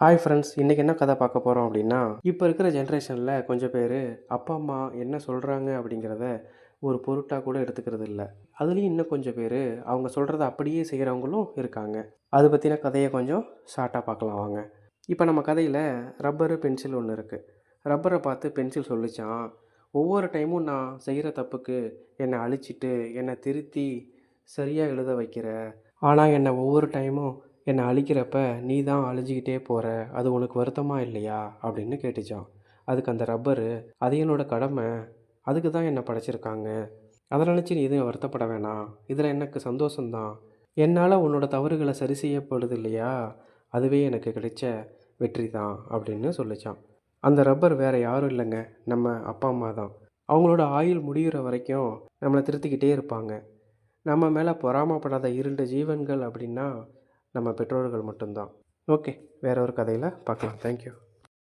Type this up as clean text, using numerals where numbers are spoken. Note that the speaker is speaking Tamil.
ஹாய் ஃப்ரெண்ட்ஸ், இன்றைக்கி என்ன கதை பார்க்க போகிறோம் அப்படின்னா, இப்போ இருக்கிற ஜென்ரேஷனில் கொஞ்சம் பேர் அப்பா அம்மா என்ன சொல்கிறாங்க அப்படிங்கிறத ஒரு பொருட்டாக கூட எடுத்துக்கிறது இல்லை. அதுலேயும் இன்னும் கொஞ்சம் பேர் அவங்க சொல்கிறத அப்படியே செய்கிறவங்களும் இருக்காங்க. அது பற்றின கதையை கொஞ்சம் ஷார்ட்டாக பார்க்கலாம் வாங்க. இப்போ நம்ம கதையில் ரப்பரு பென்சில் ஒன்று இருக்குது. ரப்பரை பார்த்து பென்சில் சொல்லிச்சான், ஒவ்வொரு டைமும் நான் செய்கிற தப்புக்கு என்னை அழிச்சிட்டு என்னை திருத்தி சரியாக எழுத வைக்கிற, ஆனால் என்னை ஒவ்வொரு டைமும் என்னை அழிக்கிறப்ப நீ தான் அழிஞ்சிக்கிட்டே போகிற, அது உனக்கு வருத்தமாக இல்லையா அப்படின்னு கேட்டுச்சான். அதுக்கு அந்த ரப்பரு, அது என்னோட கடமை, அதுக்கு தான் என்னை படைச்சிருக்காங்க, அதை நினச்சி நீ எதுவும் வருத்தப்பட வேணாம், இதில் எனக்கு சந்தோஷந்தான், என்னால் உன்னோட தவறுகளை சரி செய்யப்படுது இல்லையா, அதுவே எனக்கு கிடைச்ச வெற்றி தான் அப்படின்னு சொல்லிச்சான். அந்த ரப்பர் வேறு யாரும் இல்லைங்க, நம்ம அப்பா அம்மா தான். அவங்களோட ஆயுள் முடிகிற வரைக்கும் நம்மளை திருத்திக்கிட்டே இருப்பாங்க. நம்ம மேலே பொறாமப்படாத 2 ஜீவன்கள் அப்படின்னா நம்ம பெற்றோர்கள் மட்டும்தான். ஓகே, வேற ஒரு கதையில் பார்க்கலாம். தேங்க்யூ.